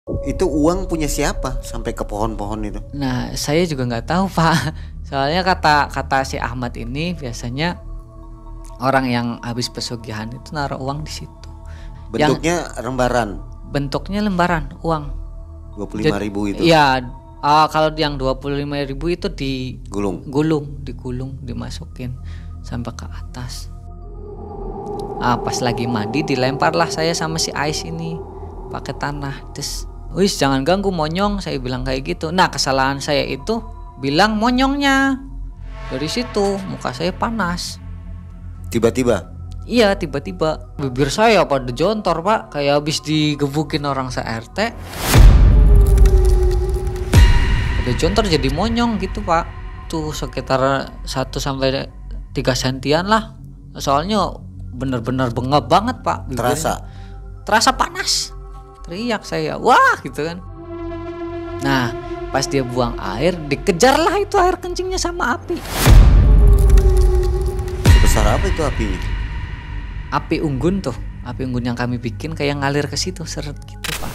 Itu uang punya siapa sampai ke pohon-pohon itu? Nah, saya juga nggak tahu Pak. Soalnya kata si Ahmad ini biasanya orang yang habis pesugihan itu naruh uang di situ. Yang Bentuknya lembaran bentuknya lembaran uang. 25.000 itu. Iya, kalau yang 25.000 itu Gulung. digulung, dimasukin sampai ke atas. Pas lagi mandi dilemparlah saya sama si Ais ini pakai tanah. Terus, "Wis, jangan ganggu monyong," saya bilang kayak gitu. Nah, kesalahan saya itu bilang monyongnya. Dari situ muka saya panas. Tiba-tiba Iya, tiba-tiba bibir saya pada jontor Pak, kayak habis digebukin orang se-RT. Pada jontor jadi monyong gitu Pak. Tuh sekitar 1 sampai 3 sentian lah. Soalnya bener-bener bengap banget Pak bibirnya. Terasa panas. Teriak saya, wah gitu kan. Nah, pas dia buang air, dikejarlah itu air kencingnya sama api. sebesar apa itu apinya? Api unggun tuh, api unggun yang kami bikin kayak ngalir ke situ seret gitu Pak.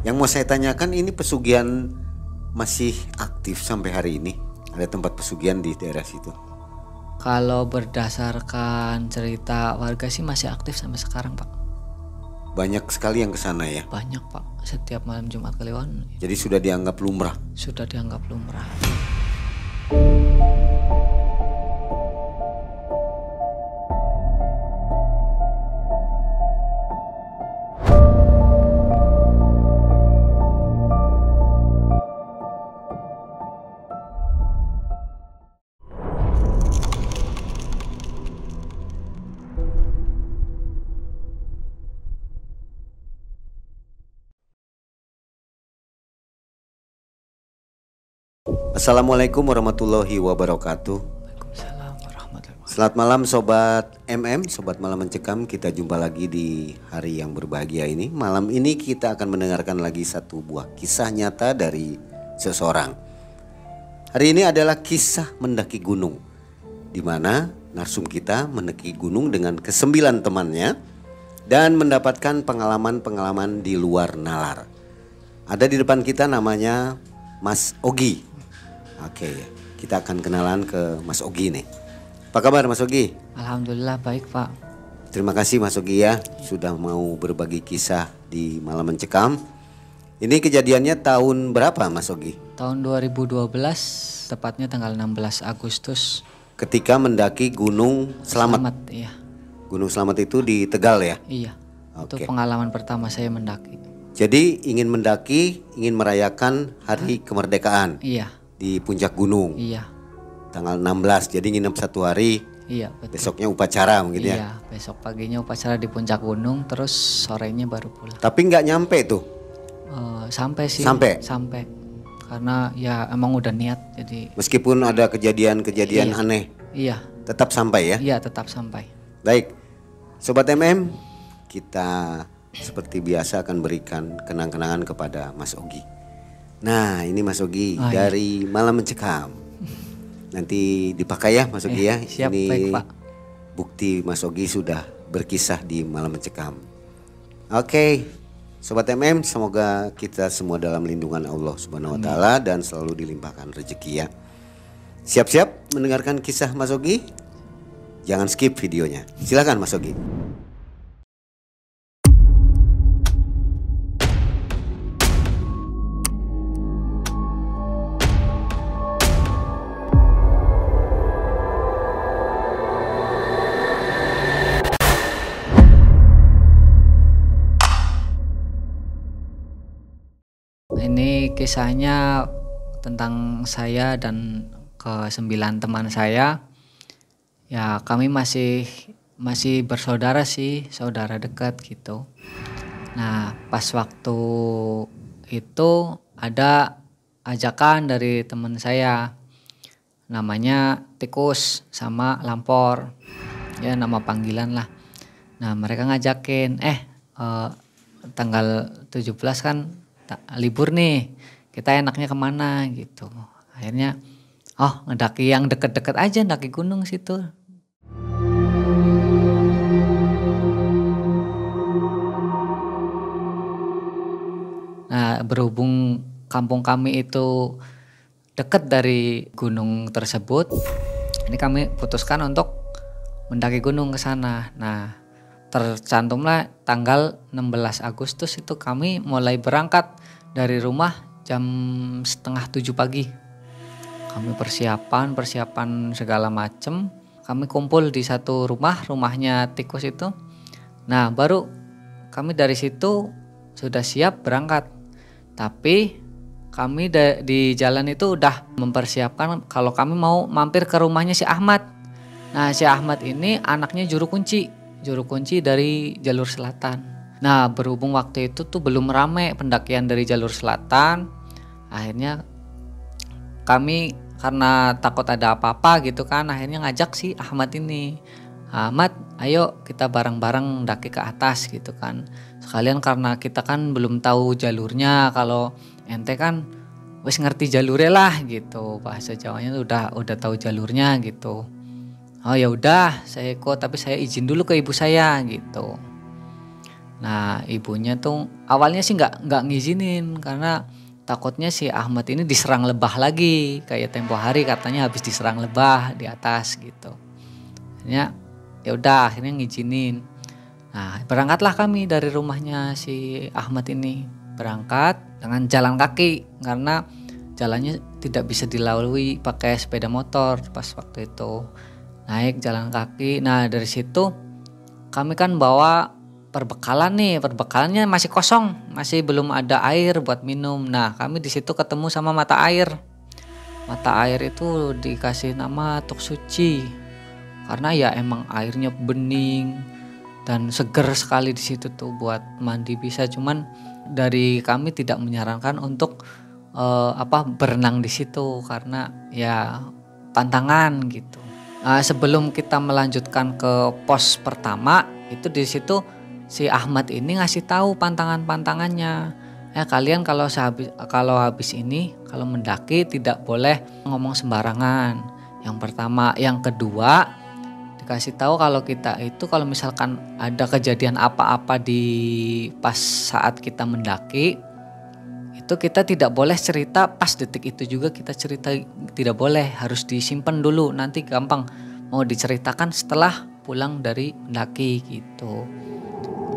Yang mau saya tanyakan, ini pesugihan masih aktif sampai hari ini? Ada tempat pesugihan di daerah situ? Kalau berdasarkan cerita warga sih masih aktif sampai sekarang Pak. Banyak sekali yang ke sana ya. Banyak Pak, setiap malam Jumat Kliwon Jadi sudah dianggap lumrah. sudah dianggap lumrah. Assalamualaikum warahmatullahi wabarakatuh. Waalaikumsalam warahmatullahi wabarakatuh. Selamat malam Sobat MM, Sobat Malam Mencekam. Kita jumpa lagi di hari yang berbahagia ini. Malam ini kita akan mendengarkan lagi satu buah kisah nyata dari seseorang. Hari ini adalah kisah mendaki gunung, di mana narsum kita mendaki gunung dengan ke-9 temannya dan mendapatkan pengalaman-pengalaman di luar nalar. Ada di depan kita namanya Mas Ogi. Oke, kita akan kenalan ke Mas Ogi nih. Apa kabar Mas Ogi? Alhamdulillah baik Pak. Terima kasih Mas Ogi ya sudah mau berbagi kisah di Malam Mencekam. Ini kejadiannya tahun berapa Mas Ogi? Tahun 2012, tepatnya tanggal 16 Agustus. Ketika mendaki Gunung Slamet. Iya. Gunung Slamet itu di Tegal ya? Iya. Itu Oke. pengalaman pertama saya mendaki. Jadi ingin mendaki, ingin merayakan hari kemerdekaan Iya. di puncak gunung. Iya. Tanggal 16, jadi nginep 1 hari. Iya, betul. Besoknya upacara mungkin ya. Iya, besok paginya upacara di puncak gunung, terus sorenya baru pulang. Tapi nggak nyampe tuh. Sampai sih. Sampai? Karena ya emang udah niat, jadi Meskipun ada kejadian-kejadian Iya. aneh, iya, tetap sampai ya. iya tetap sampai. Baik, Sobat MM, kita seperti biasa akan berikan kenang-kenangan kepada Mas Ogi. Nah, ini Mas Ogi dari Malam Mencekam. Nanti dipakai ya Mas Ogi ya. Siap, Ini baik, Pak. bukti Mas Ogi sudah berkisah di Malam Mencekam. Oke, Sobat MM, semoga kita semua dalam lindungan Allah Subhanahu wa taala dan selalu dilimpahkan rezeki ya. Siap-siap mendengarkan kisah Mas Ogi? Jangan skip videonya. Silakan Mas Ogi. Ini kisahnya tentang saya dan ke-9 teman saya. Ya, kami masih bersaudara sih, saudara dekat gitu. Nah, pas waktu itu ada ajakan dari teman saya. Namanya Tikus sama Lampor. Ya, nama panggilan lah. Nah, mereka ngajakin, tanggal 17 kan libur nih. kita enaknya kemana gitu. Akhirnya ngedaki yang deket-deket aja, ndaki gunung situ. Nah, berhubung kampung kami itu dekat dari gunung tersebut, ini kami putuskan untuk mendaki gunung ke sana. Nah, tercantumlah tanggal 16 Agustus itu kami mulai berangkat dari rumah jam 6:30 pagi. Kami persiapan segala macem. Kami kumpul di satu rumahnya tikus itu. Nah, baru kami dari situ sudah siap berangkat. Tapi kami di jalan itu udah mempersiapkan kalau kami mau mampir ke rumahnya si Ahmad. Nah, si Ahmad ini anaknya juru kunci dari jalur selatan. Nah, berhubung waktu itu tuh belum rame pendakian dari jalur selatan, akhirnya kami karena takut ada apa-apa gitu kan, akhirnya ngajak si Ahmad ini. Ahmad, ayo kita bareng-bareng daki ke atas gitu kan. Sekalian karena kita kan belum tahu jalurnya, kalau ente kan wis ngerti jalurnya lah gitu. Bahasa Jawanya udah tahu jalurnya gitu. Oh ya udah, saya ikut, tapi saya izin dulu ke ibu saya gitu. Nah, ibunya tuh awalnya sih nggak ngizinin karena takutnya si Ahmad ini diserang lebah lagi, kayak tempo hari katanya habis diserang lebah di atas gitu. Akhirnya ya udah, akhirnya ngizinin. Nah, berangkatlah kami dari rumahnya si Ahmad ini, berangkat dengan jalan kaki karena jalannya tidak bisa dilalui pakai sepeda motor pas waktu itu. Naik jalan kaki. Nah, dari situ kami kan bawa perbekalan nih, perbekalnya masih kosong, masih belum ada air buat minum. Nah, kami di situ ketemu sama mata air. Mata air itu dikasih nama Tuk Suci. Karena ya emang airnya bening dan seger sekali di situ tuh buat mandi bisa. Cuman dari kami tidak menyarankan untuk berenang di situ karena ya pantangan gitu. Sebelum kita melanjutkan ke pos pertama, itu di situ si Ahmad ini ngasih tahu pantangannya. Kalian kalau habis ini kalau mendaki tidak boleh ngomong sembarangan. Yang pertama, yang kedua dikasih tahu kalau kita itu kalau misalkan ada kejadian apa-apa di pas saat kita mendaki, itu kita tidak boleh cerita pas detik itu juga kita cerita, tidak boleh, harus disimpan dulu, nanti gampang mau diceritakan setelah pulang dari mendaki gitu.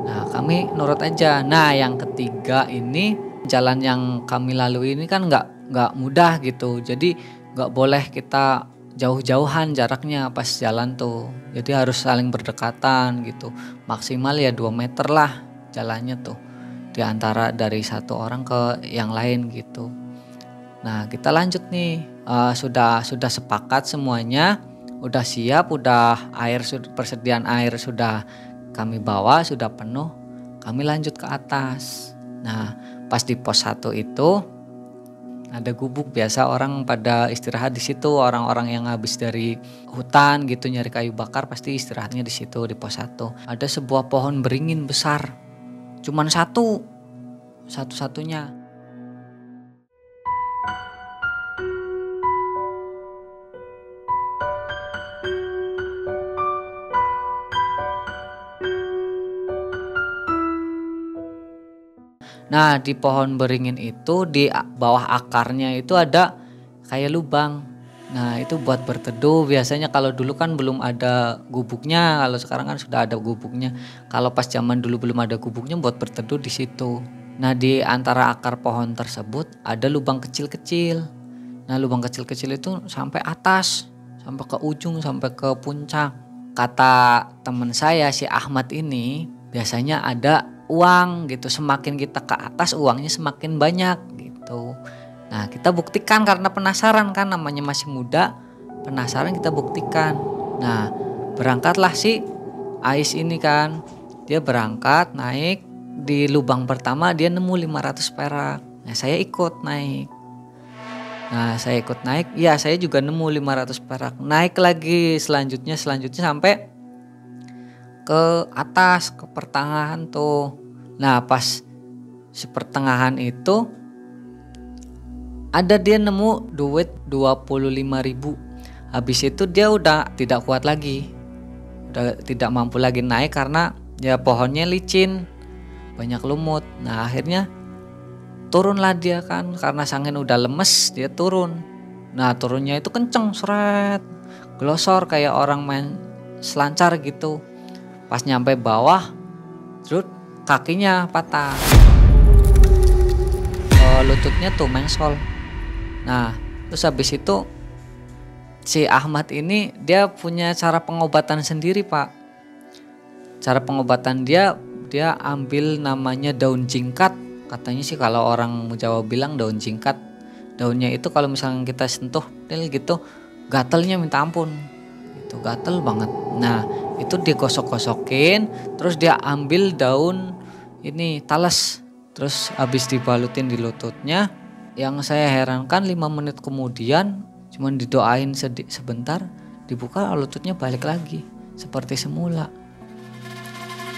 Nah, kami nurut aja. Nah, yang ketiga ini jalan yang kami lalui ini kan nggak mudah gitu, jadi nggak boleh kita jauh-jauhan jaraknya pas jalan tuh, jadi harus saling berdekatan gitu, maksimal ya 2 meter lah jalannya tuh di antara dari satu orang ke yang lain gitu. Nah, kita lanjut nih, sudah sepakat semuanya, udah siap, udah persediaan air sudah kami bawa, sudah penuh, kami lanjut ke atas. Nah, pas di pos 1 itu ada gubuk, biasa orang pada istirahat di situ, orang-orang yang habis dari hutan gitu nyari kayu bakar pasti istirahatnya di situ di pos 1. Ada sebuah pohon beringin besar, cuman satu-satunya. Nah, di pohon beringin itu di bawah akarnya itu ada kayak lubang. Nah, itu buat berteduh. Biasanya kalau dulu kan belum ada gubuknya, kalau sekarang kan sudah ada gubuknya. Kalau pas zaman dulu belum ada gubuknya, buat berteduh di situ. Nah, di antara akar pohon tersebut ada lubang kecil-kecil. Nah, lubang kecil-kecil itu sampai atas, sampai ke ujung, sampai ke puncak. Kata teman saya si Ahmad ini, biasanya ada uang gitu, semakin kita ke atas uangnya semakin banyak gitu. Nah, kita buktikan karena penasaran kan, namanya masih muda, penasaran, kita buktikan. Nah, berangkatlah si Ais ini kan, dia berangkat naik di lubang pertama, dia nemu 500 perak. Nah, saya ikut naik. Ya saya juga nemu 500 perak. Naik lagi selanjutnya sampai ke atas, ke pertengahan tuh. Nah, pas si pertengahan itu Ada dia nemu duit 25.000. Habis itu dia udah tidak kuat lagi, udah tidak mampu lagi naik karena ya pohonnya licin, banyak lumut. Nah akhirnya turunlah dia kan, karena Sangen udah lemes dia turun. Nah turunnya itu kenceng, seret, glosor kayak orang main selancar gitu. Pas nyampe bawah, terus kakinya patah, lututnya tuh mengsol. Nah terus habis itu si Ahmad ini dia punya cara pengobatan sendiri Pak. Cara pengobatan dia ambil namanya daun jingkat. Katanya sih kalau orang Jawa bilang daun jingkat. Daunnya itu kalau misalnya kita sentuh gitu, gatelnya minta ampun. Itu gatel banget. Nah itu digosok-gosokin, terus dia ambil daun ini talas, terus habis dibalutin di lututnya. Yang saya herankan 5 menit kemudian cuman didoain sebentar, dibuka lututnya balik lagi seperti semula.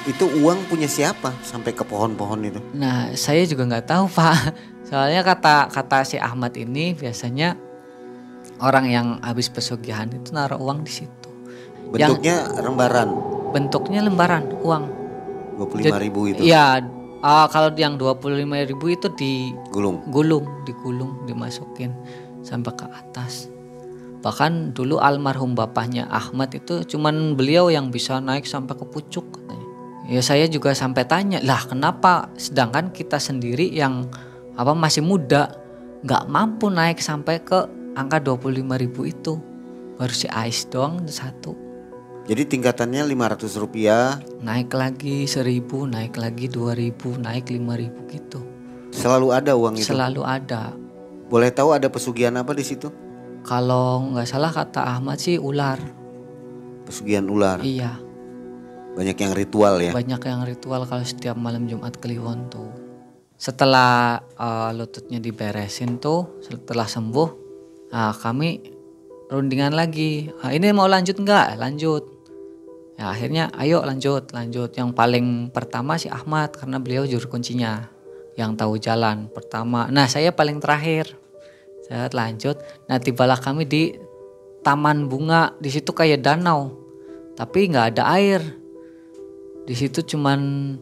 Itu uang punya siapa sampai ke pohon-pohon itu? Nah saya juga nggak tahu Pak. Soalnya kata si Ahmad ini biasanya orang yang habis pesugihan itu naruh uang di situ. Bentuknya lembaran. Bentuknya lembaran uang. 25.000 itu. Iya. Kalau yang 25.000 itu digulung, dimasukin sampai ke atas. Bahkan dulu almarhum bapaknya Ahmad itu cuman beliau yang bisa naik sampai ke pucuk katanya. Ya saya juga sampai tanya, lah kenapa sedangkan kita sendiri yang masih muda nggak mampu naik sampai ke angka 25.000 itu. Baru si Ais doang satu. Jadi tingkatannya Rp500. Naik lagi 1.000, naik lagi 2.000, naik 5.000 gitu. Selalu ada uang itu? Selalu ada. Boleh tahu ada pesugihan apa di situ? Kalau nggak salah kata Ahmad sih ular. Pesugihan ular? Iya. Banyak yang ritual ya? Banyak yang ritual kalau setiap malam Jumat Kliwon tuh. Setelah lututnya diberesin tuh, setelah sembuh, kami rundingan lagi. Ini mau lanjut nggak? Lanjut. Ya akhirnya ayo lanjut. Yang paling pertama si Ahmad karena beliau juru kuncinya, yang tahu jalan pertama. Nah saya paling terakhir. Saya lanjut. Nah tibalah kami di taman bunga. Di situ kayak danau, tapi nggak ada air. Di situ cuman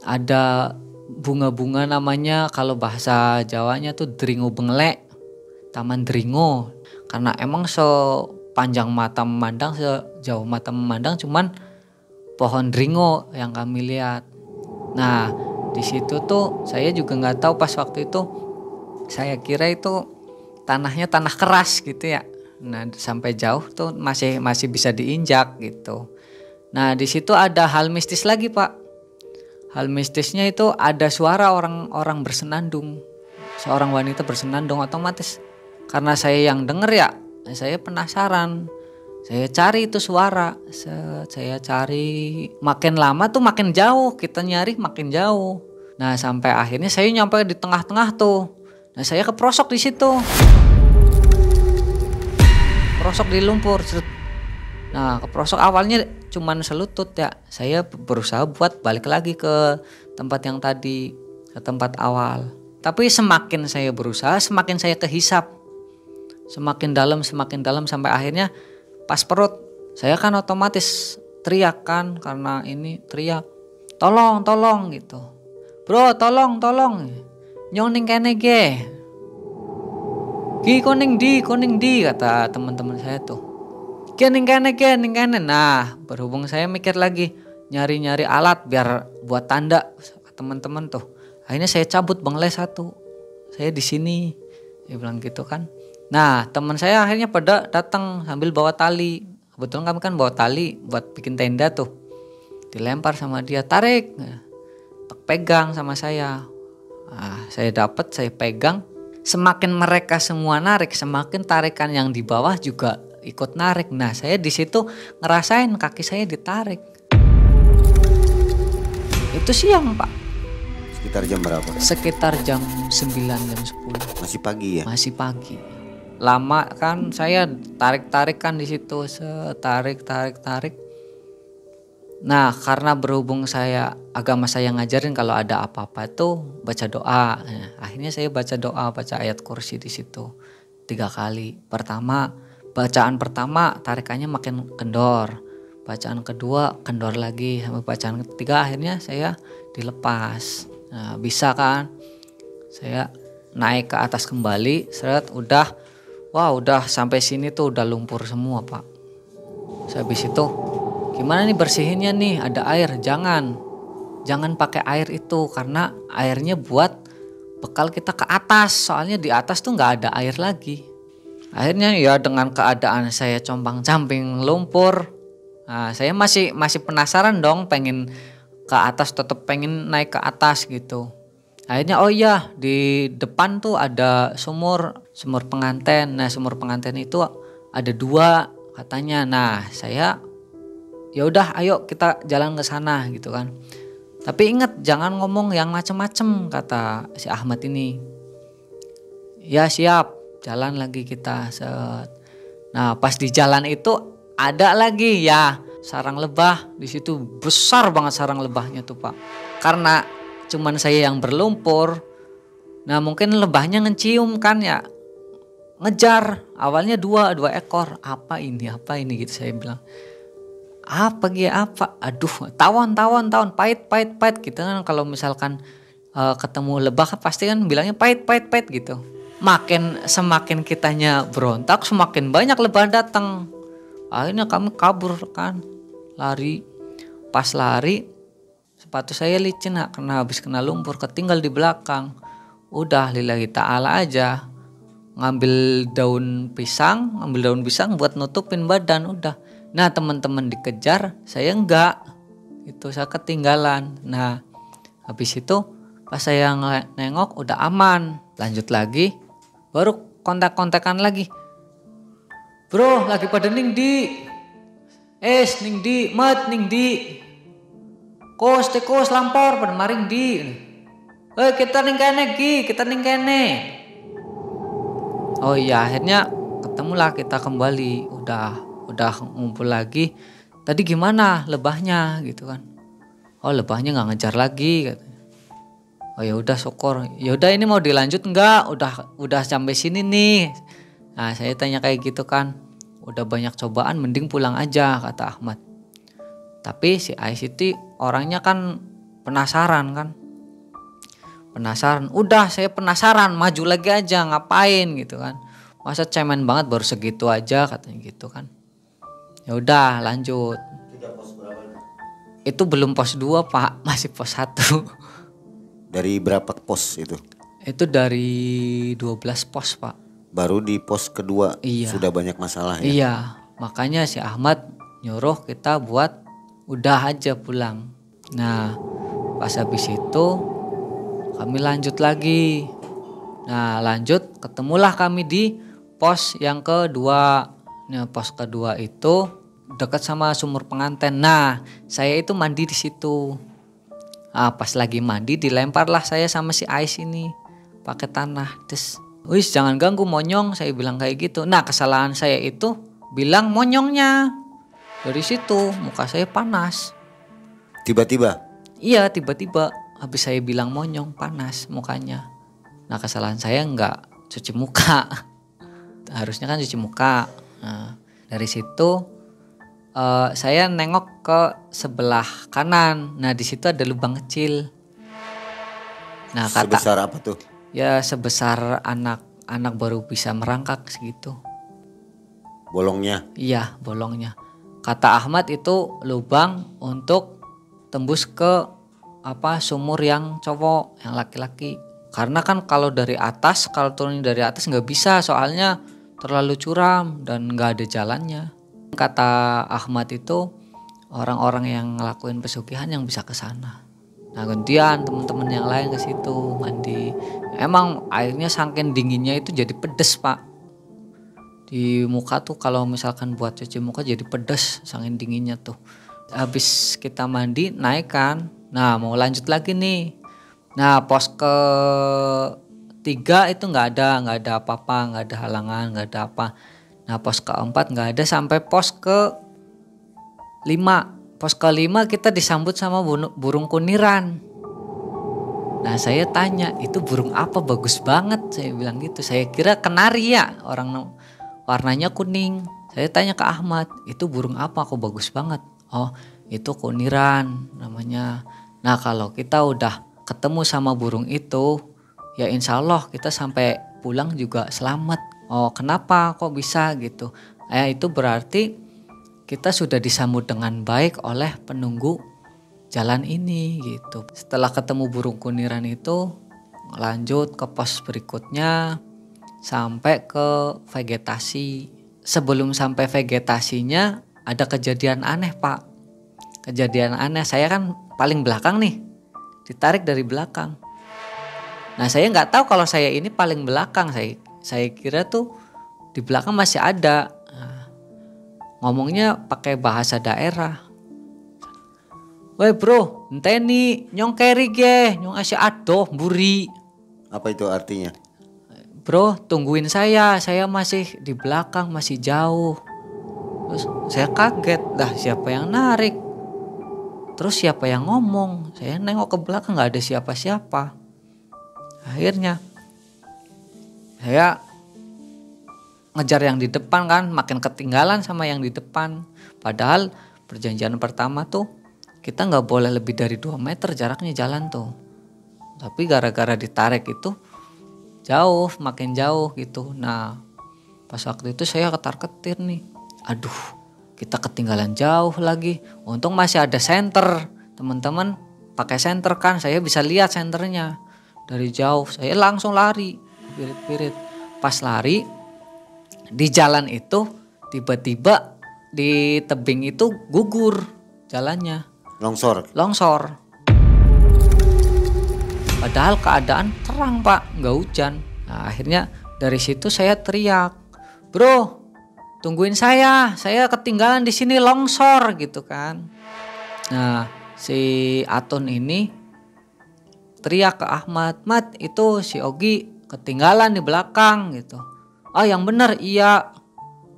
ada bunga-bunga namanya, kalau bahasa Jawanya tuh Dringo Benglek, Taman Dringo. Karena emang sepanjang mata memandang, sejauh mata memandang cuman pohon Dringo yang kami lihat. Nah di situ tuh saya juga nggak tahu pas waktu itu, saya kira itu tanahnya tanah keras gitu ya. Nah sampai jauh tuh masih bisa diinjak gitu. Nah di situ ada hal mistis lagi Pak. Hal mistisnya itu ada suara orang bersenandung. Seorang wanita bersenandung. Otomatis karena saya yang denger ya, saya penasaran. Saya cari itu suara. Saya cari, makin lama tuh makin jauh. Kita nyari makin jauh. Nah sampai akhirnya saya nyampe di tengah-tengah tuh. Nah saya keprosok di situ. Keprosok di lumpur. Nah keprosok awalnya cuman selutut ya. Saya berusaha buat balik lagi ke tempat yang tadi, ke tempat awal. Tapi semakin saya berusaha, semakin saya kehisap. Semakin dalam sampai akhirnya pas perut. Saya kan otomatis teriak kan, karena ini teriak. Tolong gitu. Bro tolong. Nyong ning kene ge. Ki koning di kata teman-teman saya tuh. Ning kene. Nah, berhubung saya mikir lagi nyari-nyari alat biar buat tanda teman-teman tuh. Akhirnya saya cabut benglek satu. Saya di sini. Dia bilang gitu kan. Nah, teman saya akhirnya pada datang sambil bawa tali. Kebetulan kami kan bawa tali buat bikin tenda tuh. Dilempar sama dia, tarik. Pegang sama saya. Nah, saya dapat, saya pegang. Semakin mereka semua narik, semakin tarikan yang di bawah juga ikut narik. Nah saya di situ ngerasain kaki saya ditarik. Itu siang Pak. Sekitar jam berapa? Sekitar jam 9, jam 10. Masih pagi ya? Masih pagi. Lama kan saya tarik kan di situ, tarik. Nah, karena berhubung agama saya ngajarin kalau ada apa-apa itu baca doa. Nah, akhirnya saya baca doa, baca ayat kursi di situ 3 kali. Bacaan pertama tarikannya makin kendor. Bacaan kedua kendor lagi, sampai bacaan ketiga akhirnya saya dilepas. Nah, bisa kan? Saya naik ke atas kembali, udah sampai sini tuh udah lumpur semua, Pak. Habis itu gimana nih bersihinnya nih? Ada air, jangan pakai air itu karena airnya buat bekal kita ke atas. Soalnya di atas tuh nggak ada air lagi. Akhirnya ya dengan keadaan saya compang-camping lumpur, nah, saya masih penasaran dong, pengen ke atas, tetap pengen naik ke atas gitu. Akhirnya oh iya, di depan tuh ada sumur penganten. Nah, sumur penganten itu ada 2 katanya. Nah, saya ya udah ayo kita jalan ke sana gitu kan. Tapi ingat jangan ngomong yang macem-macem, kata si Ahmad ini. Ya siap, jalan lagi kita set. Nah, pas di jalan itu ada lagi ya sarang lebah. Di situ besar banget sarang lebahnya tuh, Pak. Karena cuman saya yang berlumpur. Nah, mungkin lebahnya ngecium kan ya. Ngejar. Awalnya dua ekor. Apa ini gitu saya bilang. Apa. Aduh, tawon, pahit. Kita kan kalau misalkan ketemu lebah pasti kan bilangnya pahit gitu. Semakin kitanya berontak, semakin banyak lebah datang. Akhirnya kami kabur kan, lari. Pas lari, sepatu saya licin karena habis kena lumpur, ketinggal di belakang. Udah lillahi ta'ala aja, ngambil daun pisang buat nutupin badan udah. Nah, teman-teman dikejar, saya enggak. Itu saya ketinggalan. Nah, habis itu pas saya nengok udah aman. Lanjut lagi, baru kontak-kontakan lagi. Bro, lagi pada ning di. Ning di, mat ning di. Kos lampor pada maring di. Kita ning kene. Oh iya, akhirnya ketemulah kita kembali. Udah ngumpul lagi. Tadi gimana lebahnya gitu kan? Oh, lebahnya nggak ngejar lagi katanya. Oh ya udah syukur. Ya udah ini mau dilanjut enggak? Udah sampai sini nih. Nah, saya tanya kayak gitu kan. Udah banyak cobaan mending pulang aja, kata Ahmad. Tapi si ICT orangnya kan penasaran kan. Udah saya penasaran, maju lagi aja ngapain gitu kan. Masa cemen banget baru segitu aja katanya gitu kan. Ya udah lanjut. Itu belum pos 2, Pak, masih pos 1. Dari berapa pos itu? Itu dari 12 pos, Pak. Baru di pos kedua sudah banyak masalah ya? Iya, makanya si Ahmad nyuruh kita buat udah aja pulang. Nah, pas habis itu kami lanjut lagi. Nah, ketemulah kami di pos yang kedua. Nah, pos kedua itu dekat sama sumur penganten. Nah, saya itu mandi di situ. Nah, pas lagi mandi dilemparlah saya sama si Ais ini pakai tanah. Terus, wis jangan ganggu monyong, saya bilang kayak gitu. Nah, kesalahan saya itu bilang monyongnya. Dari situ muka saya panas. Tiba-tiba? Iya, tiba-tiba. Habis saya bilang monyong, panas mukanya. Nah, kesalahan saya enggak cuci muka. Harusnya kan cuci muka. Nah, dari situ saya nengok ke sebelah kanan. Nah, di situ ada lubang kecil. Nah, sebesar apa tuh? Ya sebesar anak baru bisa merangkak segitu. Bolongnya? Iya, bolongnya. Kata Ahmad itu lubang untuk tembus ke sumur yang cowok, yang laki-laki. Karena kan kalau turun dari atas nggak bisa, soalnya terlalu curam dan nggak ada jalannya. Kata Ahmad itu orang-orang yang ngelakuin pesugihan yang bisa ke sana. Nah, gantian teman-teman yang lain ke situ mandi. Emang airnya saking dinginnya itu jadi pedes, Pak. Di muka tuh kalau misalkan buat cuci muka jadi pedes saking dinginnya tuh. Habis kita mandi naik kan. Nah, mau lanjut lagi nih. Nah, pos ke 3 itu nggak ada apa-apa, nggak ada halangan, nggak ada apa. Nah, pos ke 4 nggak ada sampai pos ke 5. Pos kelima kita disambut sama burung kuniran. Nah saya tanya, itu burung apa, bagus banget, saya bilang gitu. Saya kira kenari ya, warnanya kuning. Saya tanya ke Ahmad, itu burung apa kok bagus banget? Oh itu kuniran namanya. Nah kalau kita udah ketemu sama burung itu, ya insya Allah kita sampai pulang juga selamat. Oh kenapa kok bisa gitu? Itu berarti kita sudah disambut dengan baik oleh penunggu jalan ini gitu. Setelah ketemu burung kuniran itu, lanjut ke pos berikutnya sampai ke vegetasi. Sebelum sampai vegetasinya ada kejadian aneh Pak. Kejadian aneh, saya kan paling belakang nih, ditarik dari belakang. Nah saya nggak tahu kalau saya ini paling belakang, saya kira tuh di belakang masih ada. Nah, ngomongnya pakai bahasa daerah. Woi bro, enteni nyong keri ge, nyong asih adoh mburi. Apa itu artinya? Bro, tungguin saya masih di belakang, masih jauh. Terus saya kaget, dah siapa yang narik? Terus siapa yang ngomong? Saya nengok ke belakang nggak ada siapa-siapa. Akhirnya saya ngejar yang di depan kan, makin ketinggalan sama yang di depan. Padahal perjanjian pertama tuh kita nggak boleh lebih dari 2 meter jaraknya jalan tuh. Tapi gara-gara ditarik itu jauh, makin jauh gitu. Nah pas waktu itu saya ketar-ketir nih. Aduh kita ketinggalan jauh lagi. Untung masih ada senter. Teman-teman pakai senter kan, saya bisa lihat senternya. Dari jauh saya langsung lari. Pirit-pirit. Pas lari di jalan itu tiba-tiba di tebing itu gugur jalannya. Longsor. Padahal keadaan terang Pak, nggak hujan. Nah, akhirnya dari situ saya teriak, bro, tungguin saya ketinggalan di sini longsor gitu kan. Nah si Atun ini teriak ke Ahmad, Mat itu si Ogi ketinggalan di belakang gitu. Ah yang benar iya,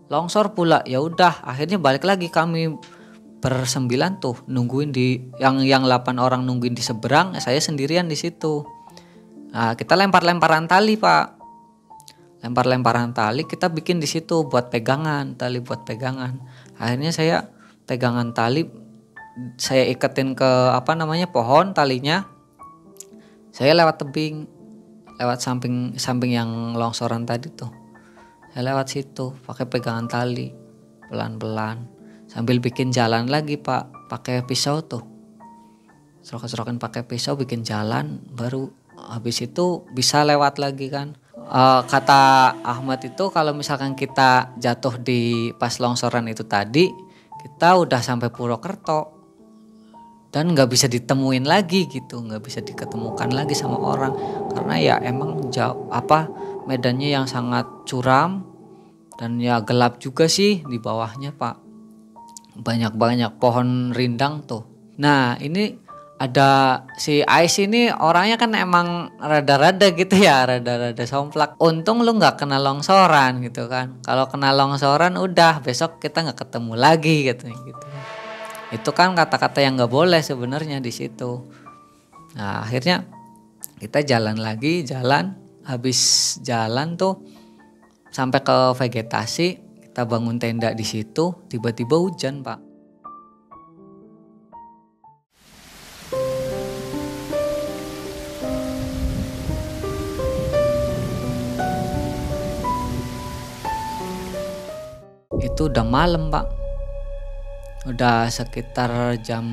longsor pula. Ya udah, akhirnya balik lagi kami bersembilan tuh nungguin di yang 8 orang nungguin di seberang, saya sendirian di situ. Nah, kita lempar-lemparan tali, Pak. Lempar-lemparan tali kita bikin di situ buat pegangan, tali buat pegangan. Akhirnya saya pegangan tali saya iketin ke pohon talinya. Saya lewat tebing, lewat samping yang longsoran tadi tuh. Saya lewat situ pakai pegangan tali pelan-pelan. Sambil bikin jalan lagi Pak, pakai pisau tuh. Serok-serokin pakai pisau bikin jalan, baru habis itu bisa lewat lagi kan. Kata Ahmad itu kalau misalkan kita jatuh di pas longsoran itu tadi, kita udah sampai Purwokerto dan nggak bisa ditemuin lagi gitu, nggak bisa diketemukan lagi sama orang karena ya emang jauh medannya yang sangat curam dan ya gelap juga sih di bawahnya Pak. Banyak pohon rindang tuh. Nah ini ada si Ais ini orangnya kan emang rada-rada gitu ya, rada-rada somplak. Untung lu nggak kena longsoran gitu kan. Kalau kena longsoran udah besok kita nggak ketemu lagi gitu. Itu kan kata-kata yang nggak boleh sebenarnya di situ. Nah akhirnya kita jalan lagi, habis jalan tuh sampai ke vegetasi. Kita bangun tenda di situ, tiba-tiba hujan Pak. Itu udah malam Pak. Udah sekitar jam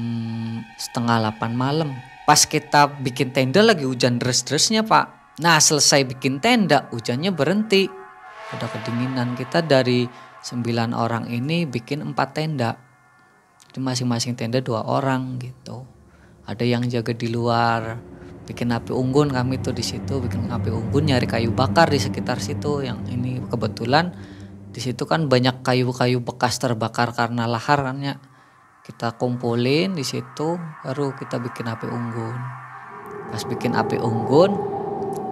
7:30 malam. Pas kita bikin tenda lagi hujan deres-deresnya Pak. Nah selesai bikin tenda hujannya berhenti. Udah kedinginan, kita dari 9 orang ini bikin 4 tenda. Di masing-masing tenda 2 orang gitu. Ada yang jaga di luar, bikin api unggun kami tuh di situ, bikin api unggun, nyari kayu bakar di sekitar situ. Yang ini kebetulan di situ kan banyak kayu-kayu bekas terbakar karena lahar kan ya. Kita kumpulin di situ, baru kita bikin api unggun. Pas bikin api unggun,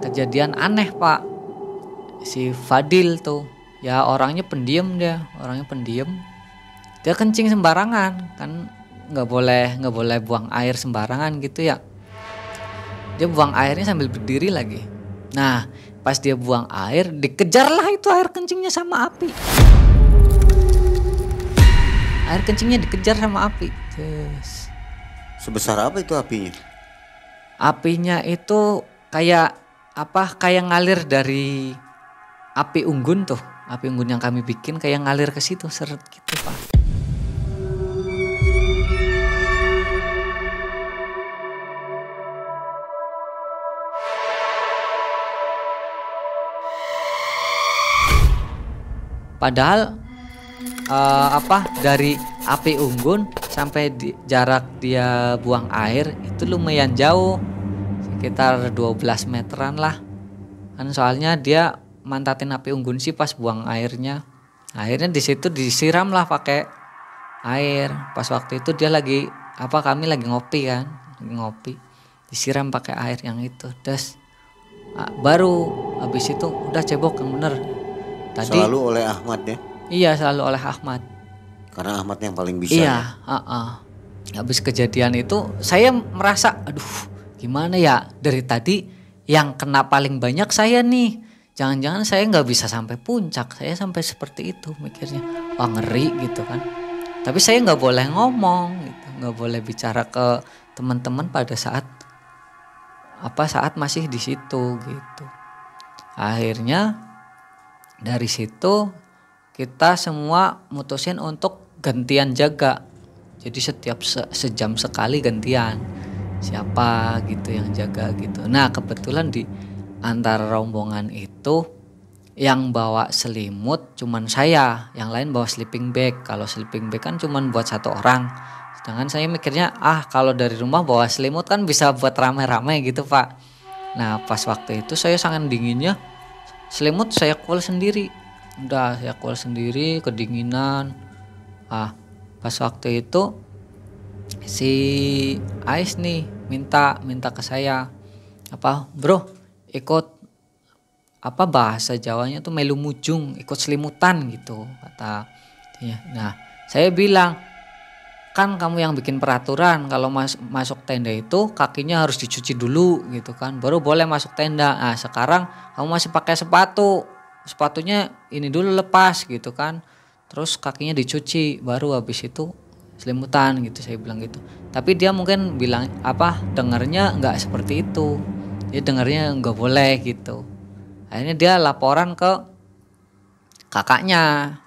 kejadian aneh Pak. Si Fadil tuh ya orangnya pendiam. Dia kencing sembarangan kan, nggak boleh buang air sembarangan gitu ya. Dia buang airnya sambil berdiri lagi. Nah, pas dia buang air, dikejarlah itu air kencingnya sama api. Air kencingnya dikejar sama api. Yes. Sebesar apa itu apinya? Apinya itu kayak kayak ngalir dari api unggun tuh. Api unggun yang kami bikin kayak ngalir ke situ, seret gitu, Pak. Padahal dari api unggun sampai jarak dia buang air itu lumayan jauh, sekitar 12 meteran lah. Kan soalnya dia mantatin api unggun sih pas buang airnya. Akhirnya di situ disiram lah pakai air. Pas waktu itu dia kami lagi ngopi kan, disiram pakai air yang itu. Terus baru habis itu udah cebok yang bener. Tadi, selalu oleh Ahmad ya? Iya, selalu oleh Ahmad. Karena Ahmad yang paling bisa. Iya, Habis kejadian itu saya merasa, aduh, gimana ya, dari tadi yang kena paling banyak saya nih. Jangan-jangan saya nggak bisa sampai puncak, saya sampai seperti itu mikirnya. Wah, ngeri gitu kan. Tapi saya nggak boleh ngomong, gitu, nggak boleh bicara ke teman-teman pada saat masih di situ gitu. Akhirnya dari situ kita semua mutusin untuk gantian jaga. Jadi setiap sejam sekali gantian. Siapa gitu yang jaga gitu. Nah, kebetulan di antara rombongan itu yang bawa selimut cuman saya, yang lain bawa sleeping bag. Kalau sleeping bag kan cuman buat satu orang. Sedangkan saya mikirnya kalau dari rumah bawa selimut kan bisa buat rame-rame gitu, Pak. Nah, pas waktu itu saya sangat dinginnya, selimut saya kual sendiri. Udah saya kual sendiri, kedinginan. Pas waktu itu si Ais nih minta ke saya, bro, ikut bahasa Jawanya tuh melu mujung, ikut selimutan gitu kata dia. Nah, saya bilang, kan kamu yang bikin peraturan kalau masuk tenda itu kakinya harus dicuci dulu gitu kan, baru boleh masuk tenda. Nah, sekarang kamu masih pakai sepatunya ini dulu lepas gitu kan, terus kakinya dicuci, baru habis itu selimutan gitu, saya bilang gitu. Tapi dia mungkin bilang dengarnya nggak seperti itu, dia dengarnya nggak boleh gitu. Akhirnya dia laporan ke kakaknya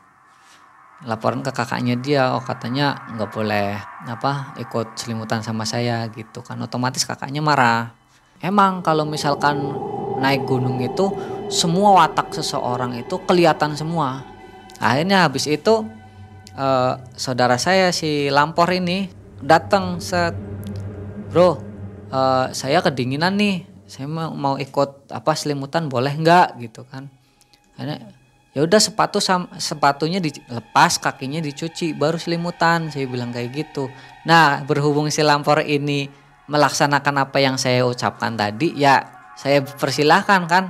dia, katanya nggak boleh ikut selimutan sama saya gitu kan. Otomatis kakaknya marah. Emang kalau misalkan naik gunung itu semua watak seseorang itu kelihatan semua. Akhirnya habis itu saudara saya si Lampor ini datang, bro, saya kedinginan nih, saya mau ikut selimutan, boleh nggak gitu kan. Akhirnya ya udah, sepatunya dilepas, kakinya dicuci, baru selimutan, saya bilang kayak gitu. Nah, berhubung si Lampor ini melaksanakan apa yang saya ucapkan tadi, ya saya persilahkan kan.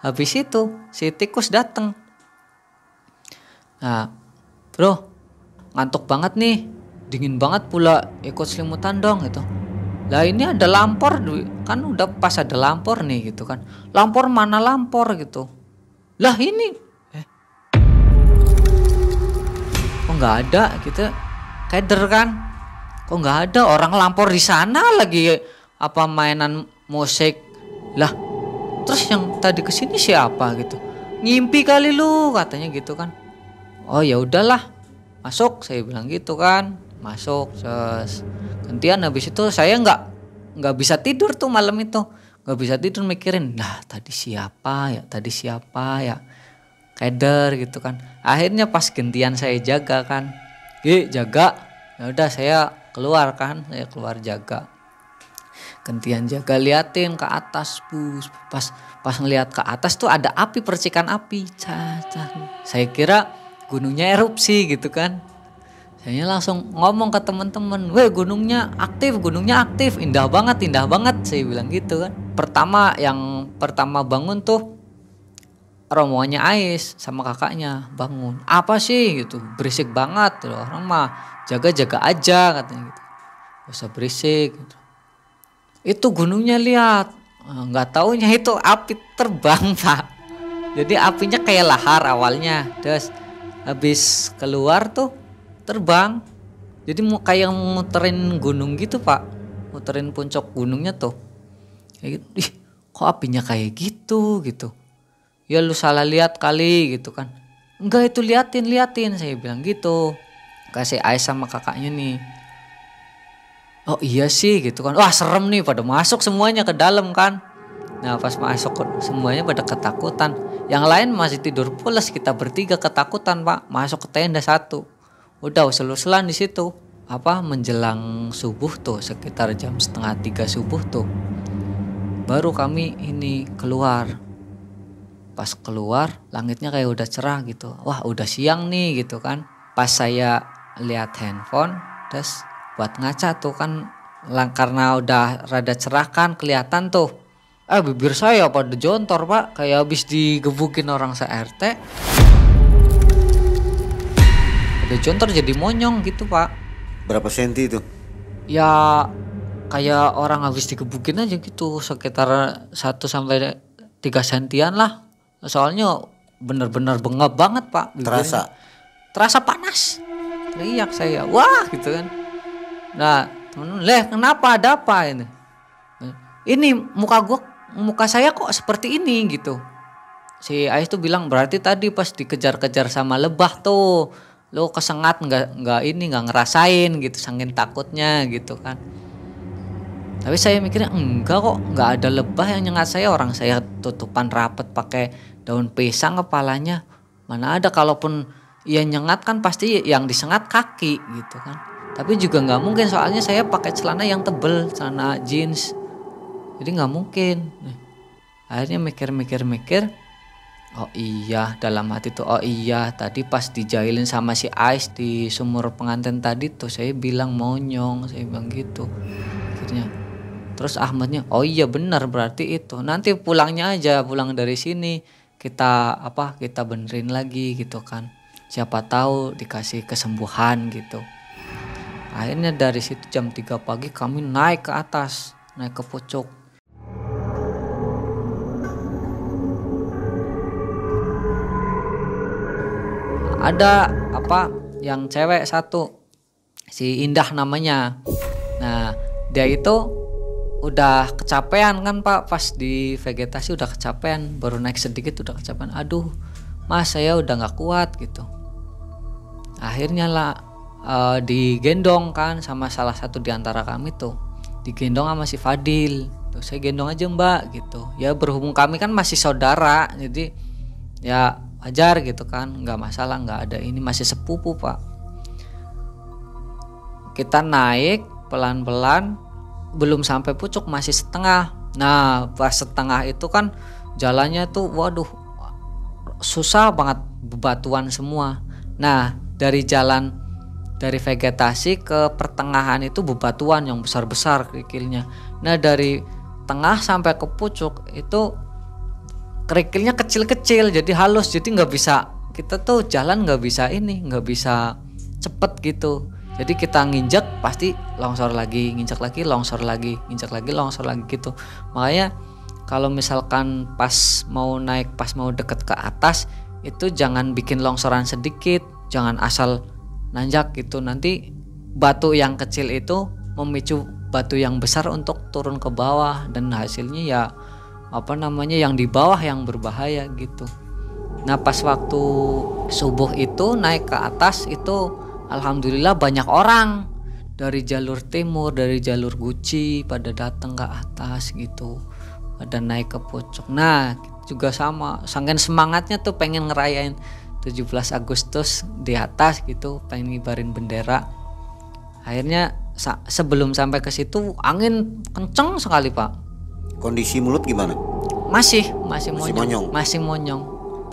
Habis itu si tikus datang. Nah, bro, ngantuk banget nih, dingin banget pula, ikut selimutan dong gitu. Lah ini ada Lampor, kan udah pas ada Lampor nih gitu kan. Lampor mana Lampor gitu. Lah ini kok nggak ada gitu, keder kan. Kok nggak ada, orang Lampor di sana lagi mainan musik. Lah terus yang tadi kesini siapa gitu, ngimpi kali lu katanya gitu kan. Oh ya udahlah, masuk, saya bilang gitu kan. Masuk, gantian. Habis itu saya nggak bisa tidur tuh malam itu, nggak bisa tidur mikirin, nah tadi siapa ya, keder gitu kan. Akhirnya pas gantian saya jaga kan, jaga, ya udah saya keluar jaga, gantian jaga, liatin ke atas, pas ngeliat ke atas tuh ada api, percikan api, saya kira gunungnya erupsi gitu kan. Saya langsung ngomong ke teman-teman, "Weh, gunungnya aktif, indah banget," saya bilang gitu kan. Yang pertama bangun tuh rombongannya Ais sama kakaknya bangun. Apa sih gitu, berisik banget loh, orang mah jaga-jaga aja katanya gitu. Gak usah berisik gitu. Itu gunungnya lihat, nggak taunya itu api terbang Pak. Jadi apinya kayak lahar awalnya, terus habis keluar tuh terbang. Jadi mau kayak muterin gunung gitu Pak, muterin puncak gunungnya tuh. Kayak gitu. Ih, kok apinya kayak gitu gitu. Ya lu salah lihat kali gitu kan. Enggak, itu liatin saya bilang gitu. Kasih Ais sama kakaknya nih. Oh iya sih gitu kan. Wah serem nih, pada masuk semuanya ke dalam kan. Nah pas masuk semuanya pada ketakutan. Yang lain masih tidur pulas, kita bertiga ketakutan Pak. Masuk ke tenda satu. Udah usul-usulan di situ. Apa menjelang subuh tuh, sekitar jam 2:30 subuh tuh. Baru kami ini keluar. Pas keluar langitnya kayak udah cerah gitu. Wah udah siang nih gitu kan. Pas saya lihat handphone, terus buat ngaca tuh kan, karena udah rada cerah kan kelihatan tuh. Bibir saya pada jontor Pak, kayak habis digebukin orang se-RT. Ada jontor jadi monyong gitu Pak. Berapa senti itu? Ya kayak orang habis digebukin aja gitu, sekitar 1-3 sentian lah. Soalnya bener-bener bengap banget Pak. Terasa panas. Teriak saya, wah gitu kan. Nah temen, kenapa, ada apa ini? Ini muka saya kok seperti ini gitu. Si Ais tuh bilang, berarti tadi pas dikejar-kejar sama lebah tuh lo kesengat, nggak ngerasain gitu, saking takutnya gitu kan. Tapi saya mikirnya enggak kok, nggak ada lebah yang nyengat saya, orang saya tutupan rapet pakai daun pisang kepalanya. Mana ada, kalaupun ia nyengat kan pasti yang disengat kaki gitu kan. Tapi juga nggak mungkin, soalnya saya pakai celana yang tebel, celana jeans, jadi nggak mungkin. Akhirnya mikir, oh iya, dalam hati tuh, oh iya tadi pas dijailin sama si Ais di sumur pengantin tadi tuh saya bilang monyong, saya bilang gitu. Akhirnya terus Ahmadnya, oh iya benar, berarti itu. Nanti pulangnya aja, pulang dari sini kita benerin lagi gitu kan. Siapa tahu dikasih kesembuhan gitu. Akhirnya dari situ jam 3 pagi kami naik ke atas, naik ke pucuk. Ada yang cewek satu, si Indah namanya. Nah dia itu udah kecapean kan Pak, pas di vegetasi udah kecapean, baru naik sedikit udah kecapean. Aduh Mas, saya udah nggak kuat gitu. Akhirnya lah digendong kan sama salah satu di antara kami tuh, digendong sama si Fadil tuh. Saya gendong aja Mbak gitu ya, berhubung kami kan masih saudara, jadi ya wajar gitu kan, nggak masalah, nggak ada ini, masih sepupu Pak. Kita naik pelan-pelan, belum sampai pucuk masih setengah. Nah pas setengah itu kan jalannya tuh waduh susah banget, bebatuan semua. Nah dari vegetasi ke pertengahan itu bebatuan yang besar-besar kerikilnya. Nah dari tengah sampai ke pucuk itu kerikilnya kecil-kecil, jadi halus, jadi nggak bisa, kita tuh jalan nggak bisa cepet gitu. Jadi kita nginjek pasti longsor lagi, nginjek lagi longsor lagi, nginjek lagi longsor lagi gitu. Makanya kalau misalkan pas mau naik, pas mau deket ke atas itu jangan bikin longsoran sedikit, jangan asal nanjak gitu, nanti batu yang kecil itu memicu batu yang besar untuk turun ke bawah, dan hasilnya ya yang di bawah yang berbahaya gitu. Nah pas waktu subuh itu naik ke atas itu alhamdulillah banyak orang dari jalur timur, dari jalur Guci pada datang ke atas gitu, pada naik ke pucuk. Nah juga sama, saking semangatnya tuh pengen ngerayain 17 Agustus di atas gitu, pengen ngibarin bendera. Akhirnya sebelum sampai ke situ angin kenceng sekali Pak. Kondisi mulut gimana? Masih monyong.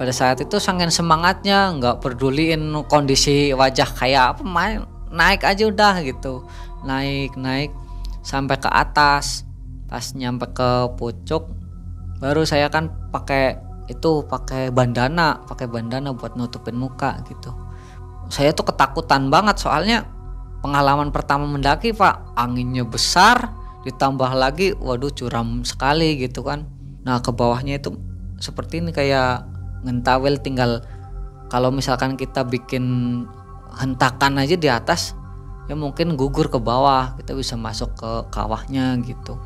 Pada saat itu saking semangatnya, nggak peduliin kondisi wajah kayak apa, naik aja udah gitu. Naik sampai ke atas. Pas nyampe ke pucuk baru saya kan pakai itu pakai bandana buat nutupin muka gitu. Saya tuh ketakutan banget soalnya pengalaman pertama mendaki Pak, anginnya besar, ditambah lagi waduh curam sekali gitu kan. Nah ke bawahnya itu seperti ini kayak ngentawel, tinggal kalau misalkan kita bikin hentakan aja di atas ya mungkin gugur ke bawah, kita bisa masuk ke kawahnya gitu.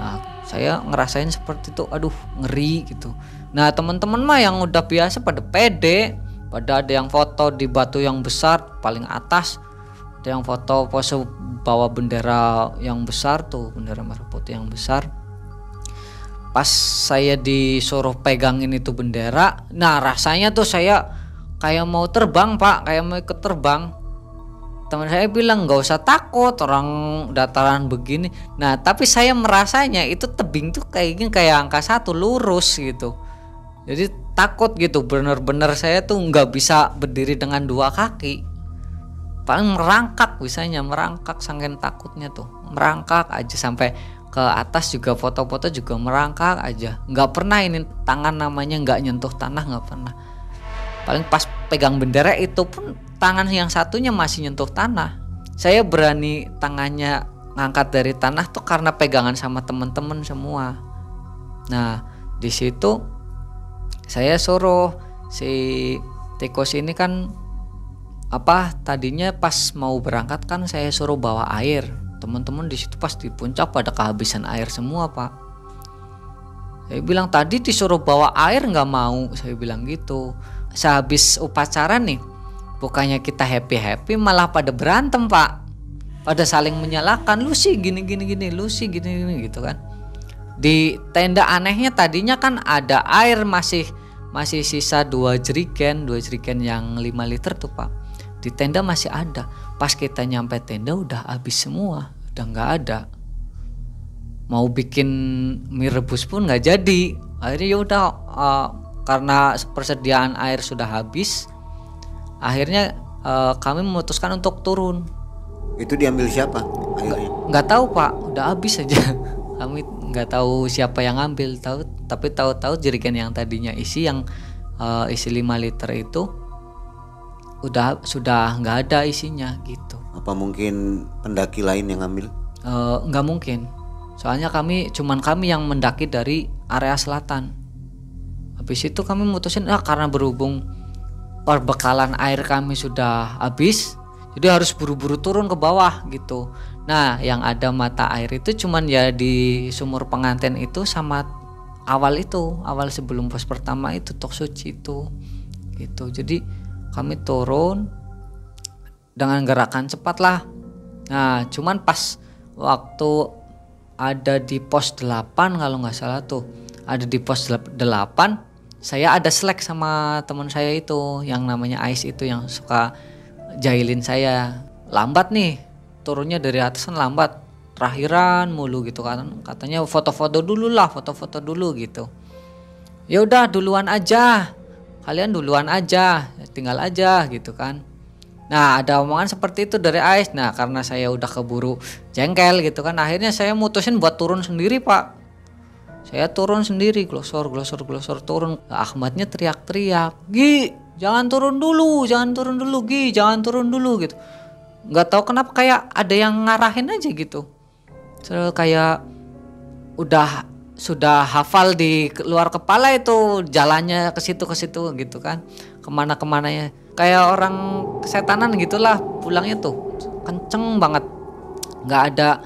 Nah saya ngerasain seperti itu, aduh ngeri gitu. Nah teman-teman mah yang udah biasa pada pede, pada ada yang foto di batu yang besar paling atas, ada yang foto pose bawa bendera yang besar tuh, bendera merah putih yang besar. Pas saya disuruh pegangin itu bendera, nah rasanya tuh saya kayak mau terbang Pak, kayak mau ikut terbang. Teman saya bilang nggak usah takut, orang dataran begini. Nah tapi saya merasanya itu tebing tuh kayak angka 1 lurus gitu. Jadi takut gitu, bener-bener saya tuh nggak bisa berdiri dengan 2 kaki. Paling merangkak, bisanya merangkak, saking takutnya tuh merangkak aja sampai ke atas juga, foto-foto juga merangkak aja, nggak pernah ini tangan namanya nggak nyentuh tanah, nggak pernah. Paling pas pegang bendera itu pun tangan yang satunya masih nyentuh tanah. Saya berani tangannya ngangkat dari tanah tuh karena pegangan sama teman-teman semua. Nah di situ saya suruh si tikus ini kan tadinya pas mau berangkat kan saya suruh bawa air. Teman-teman di situ pas di puncak pada kehabisan air semua Pak. Saya bilang tadi disuruh bawa air nggak mau, saya bilang gitu. Sehabis upacara nih, bukannya kita happy malah pada berantem Pak, pada saling menyalahkan, lu sih gini, lu sih gini gitu kan. Di tenda anehnya tadinya kan ada air masih sisa 2 jerigen yang 5 liter tuh Pak. Di tenda masih ada. Pas kita nyampe tenda udah habis semua, udah nggak ada. Mau bikin mie rebus pun nggak jadi. Akhirnya ya udah karena persediaan air sudah habis, akhirnya kami memutuskan untuk turun. Itu diambil siapa airnya? Nggak tahu Pak, udah habis aja. Kami nggak tahu siapa yang ngambil, tapi tahu jerigen yang tadinya isi 5 liter itu sudah nggak ada isinya gitu. Apa mungkin pendaki lain yang ngambil? Nggak mungkin, soalnya kami yang mendaki dari area selatan. Habis itu kami mutusin karena berhubung perbekalan air kami sudah habis, jadi harus buru-buru turun ke bawah gitu. Nah yang ada mata air itu cuman ya di sumur pengantin itu sama awal sebelum pos pertama itu Tok Suci itu gitu. Jadi kami turun dengan gerakan cepat lah. Nah cuman pas waktu ada di pos 8 kalau nggak salah tuh, ada di pos 8 saya ada slack sama teman saya itu yang namanya Ais itu, yang suka jahilin saya. Lambat nih turunnya dari atas kan, lambat, terakhiran mulu gitu kan. Katanya foto-foto dulu gitu. Ya udah duluan aja, kalian duluan aja, tinggal aja gitu kan. Nah ada omongan seperti itu dari Ais. Nah karena saya udah keburu jengkel gitu kan, akhirnya saya mutusin buat turun sendiri Pak. Saya turun sendiri, glosor turun. Ahmadnya teriak-teriak, Gi jangan turun dulu Gi, jangan turun dulu gitu. Nggak tahu kenapa kayak ada yang ngarahin aja gitu. So, kayak sudah hafal di luar kepala itu jalannya ke situ gitu kan, kemana-kemananya. Kayak orang kesetanan gitulah pulangnya tuh, kenceng banget. Nggak ada,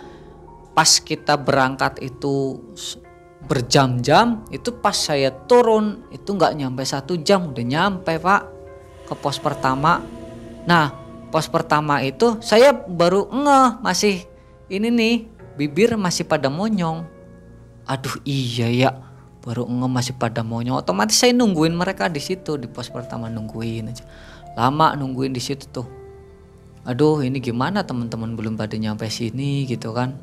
pas kita berangkat itu berjam-jam, itu pas saya turun itu nggak nyampe 1 jam udah nyampe Pak ke pos pertama. Nah pos pertama itu saya baru masih ini nih, bibir masih pada monyong. Aduh iya ya, baru masih pada monyong. Otomatis saya nungguin mereka di situ di pos pertama, nungguin aja. Lama nungguin di situ tuh. Aduh ini gimana teman-teman belum pada nyampe sini gitu kan.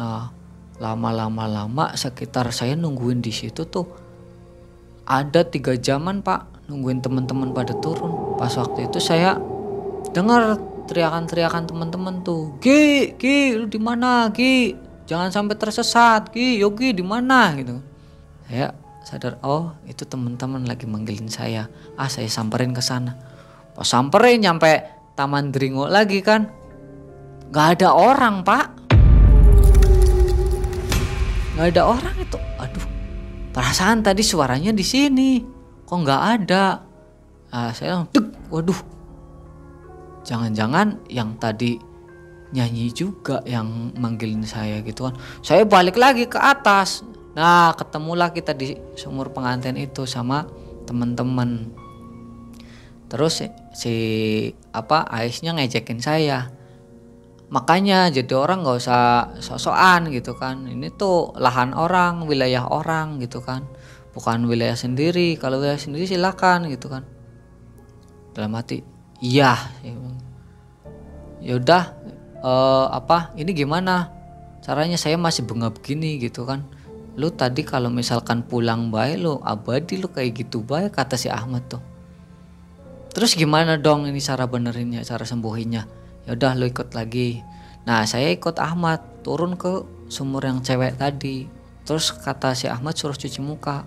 Nah lama sekitar saya nungguin di situ tuh ada 3 jaman Pak, nungguin teman-teman pada turun. Pas waktu itu saya dengar teriakan teman-teman tuh, Gi lu di mana Gi? Jangan sampai tersesat Gi, Yogi di mana gitu. sadar, oh itu teman-teman lagi manggilin saya. Saya samperin ke sana. Pas samperin nyampe Taman Dringo lagi kan, nggak ada orang Pak, nggak ada orang itu. Aduh, perasaan tadi suaranya di sini, kok nggak ada. Saya langsung, waduh, jangan-jangan yang tadi nyanyi juga yang manggilin saya gitu kan. Saya balik lagi ke atas. Nah, ketemulah kita di sumur pengantin itu sama teman-teman. Terus si Aisnya ngejekin saya. Makanya jadi orang nggak usah sok-sokan gitu kan. Ini tuh lahan orang, wilayah orang gitu kan. Bukan wilayah sendiri. Kalau wilayah sendiri silakan gitu kan. Dalam hati, iya. Ya udah, ini gimana? Caranya saya masih bengap gini gitu kan. Lu tadi kalau misalkan pulang baik lu abadi lu kayak gitu baik, kata si Ahmad tuh. Terus gimana dong ini cara benerinnya, cara sembuhinnya? Ya udah lu ikut lagi. Nah, saya ikut Ahmad turun ke sumur yang cewek tadi. Terus kata si Ahmad suruh cuci muka.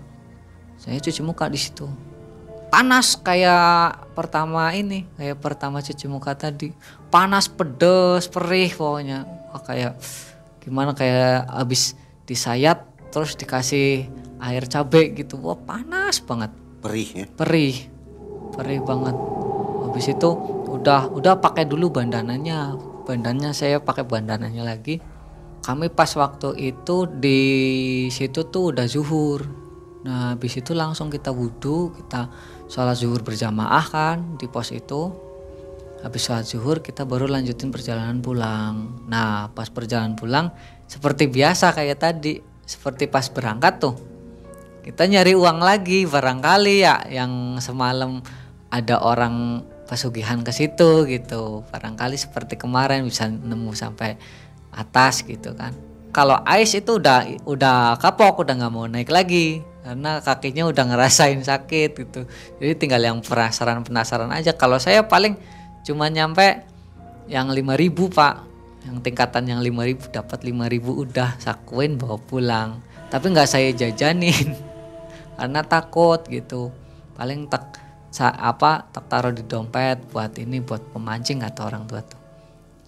Saya cuci muka di situ. Panas kayak pertama cuci muka tadi. Panas, pedes, perih pokoknya. Kayak gimana, kayak abis disayat terus dikasih air cabai gitu. Wah, panas banget. Perih ya? Perih banget. Habis itu udah pakai dulu bandananya. Bandannya saya pakai bandananya lagi. Kami pas waktu itu di situ tuh udah zuhur. Nah, habis itu langsung kita wudhu, kita sholat zuhur berjamaah kan di pos itu. Habis sholat zuhur kita baru lanjutin perjalanan pulang. Nah, pas perjalanan pulang seperti biasa kayak tadi, seperti pas berangkat tuh, kita nyari uang lagi barangkali ya, yang semalam ada orang pesugihan ke situ gitu. Barangkali seperti kemarin bisa nemu sampai atas gitu kan. Kalau Ais itu udah kapok, udah nggak mau naik lagi karena kakinya udah ngerasain sakit gitu. Jadi tinggal yang penasaran aja. Kalau saya paling cuma nyampe yang 5.000 Pak. Yang tingkatan yang 5.000, dapat 5.000 udah sakuin bawa pulang. Tapi nggak saya jajanin karena takut gitu. Paling tak taruh di dompet buat pemancing kata orang tua tuh.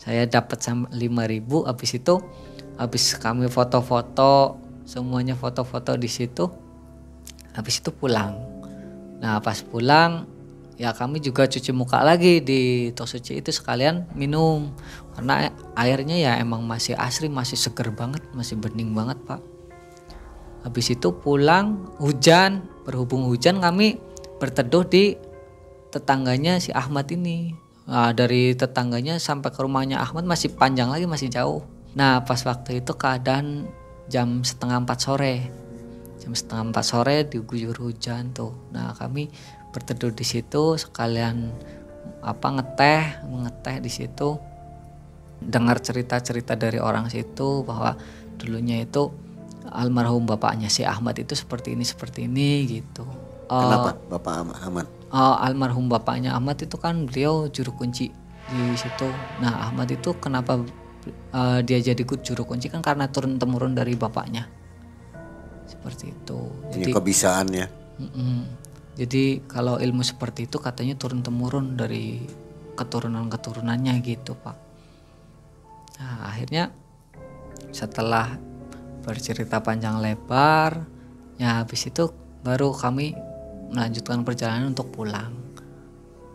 Saya dapat 5.000. Habis kami foto-foto, semuanya foto-foto di situ. Habis itu pulang. Nah, pas pulang ya kami juga cuci muka lagi di tok suci itu, sekalian minum karena airnya ya emang masih asri, masih seger banget, masih bening banget Pak. Habis itu pulang, berhubung hujan kami berteduh di tetangganya si Ahmad ini. Nah, dari tetangganya sampai ke rumahnya Ahmad masih panjang lagi, masih jauh. Nah, pas waktu itu keadaan jam 3:30 sore. Jam 3:30 sore diguyur hujan tuh. Nah, kami berteduh di situ sekalian ngeteh di situ. Dengar cerita-cerita dari orang situ bahwa dulunya itu almarhum bapaknya si Ahmad itu seperti ini gitu. Kenapa Bapak Ahmad? Almarhum bapaknya Ahmad itu kan beliau juru kunci di situ. Nah, Ahmad itu kenapa dia jadi juru kunci kan karena turun temurun dari bapaknya. Seperti itu. Ini kebisaan ya. Jadi kalau ilmu seperti itu katanya turun temurun dari keturunan-keturunannya gitu Pak. Nah, akhirnya setelah bercerita panjang lebar, ya habis itu baru kami melanjutkan perjalanan untuk pulang.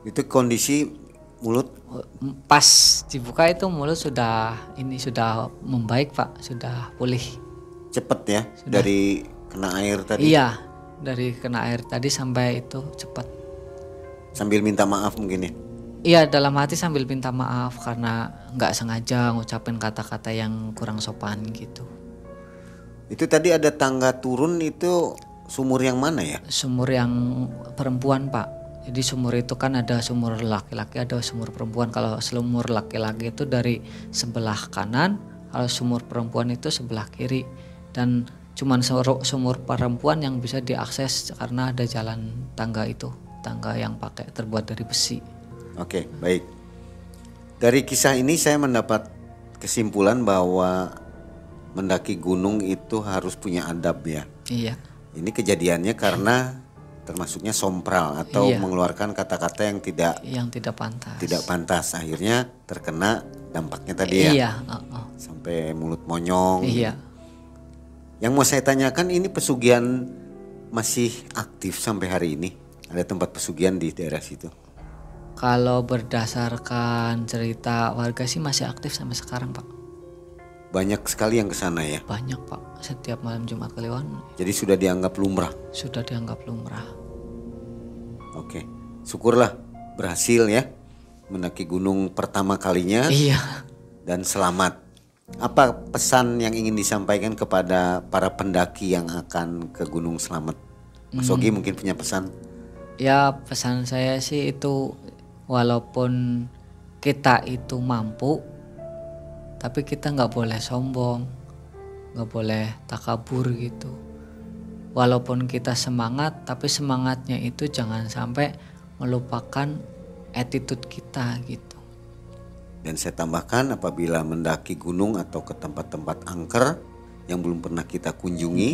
Itu kondisi mulut pas dibuka itu mulut sudah membaik Pak, sudah pulih. Cepet ya sudah. Dari kena air tadi. Iya, dari kena air tadi sampai itu cepat. Sambil minta maaf mungkin ya. Iya, dalam hati sambil minta maaf karena nggak sengaja ngucapin kata-kata yang kurang sopan gitu. Itu tadi ada tangga turun, itu sumur yang mana ya? Sumur yang perempuan Pak. Jadi sumur itu kan ada sumur laki-laki, ada sumur perempuan. Kalau sumur laki-laki itu dari sebelah kanan, kalau sumur perempuan itu sebelah kiri. Dan cuman sumur perempuan yang bisa diakses karena ada jalan tangga itu, tangga yang terbuat dari besi. Oke, baik. Dari kisah ini saya mendapat kesimpulan bahwa mendaki gunung itu harus punya adab ya. Iya. Ini kejadiannya karena termasuknya sompral atau Iya. mengeluarkan kata-kata yang tidak pantas. tidak pantas. Akhirnya terkena dampaknya tadi ya. Iya, Sampai mulut monyong. iya. Yang mau saya tanyakan, ini pesugihan masih aktif sampai hari ini? Ada tempat pesugihan di daerah situ? Kalau berdasarkan cerita warga sih masih aktif sampai sekarang, Pak. Banyak sekali yang ke sana ya. Banyak, Pak. Setiap malam Jumat Kliwon Jadi sudah dianggap lumrah. sudah dianggap lumrah. Oke. Syukurlah berhasil ya mendaki gunung pertama kalinya Iya. dan selamat. Apa pesan yang ingin disampaikan kepada para pendaki yang akan ke Gunung Slamet? Mas Ogi mungkin punya pesan. Ya, pesan saya sih itu, walaupun kita itu mampu, tapi kita nggak boleh sombong, nggak boleh takabur gitu. Walaupun kita semangat, tapi semangatnya itu jangan sampai melupakan attitude kita gitu. Dan saya tambahkan, apabila mendaki gunung atau ke tempat-tempat angker yang belum pernah kita kunjungi,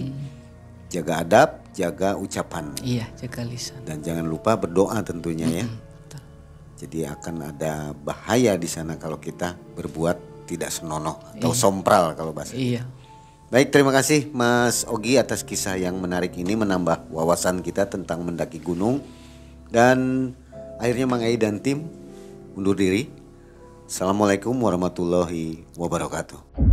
jaga adab, jaga ucapan. Iya, jaga lisan. Dan jangan lupa berdoa tentunya ya. Betul. Jadi akan ada bahaya di sana kalau kita berbuat tidak senonoh atau sompral kalau bahasa. Iya. Baik, terima kasih Mas Ogi atas kisah yang menarik ini, menambah wawasan kita tentang mendaki gunung. Dan akhirnya Mang Ai dan tim undur diri. Assalamualaikum warahmatullahi wabarakatuh.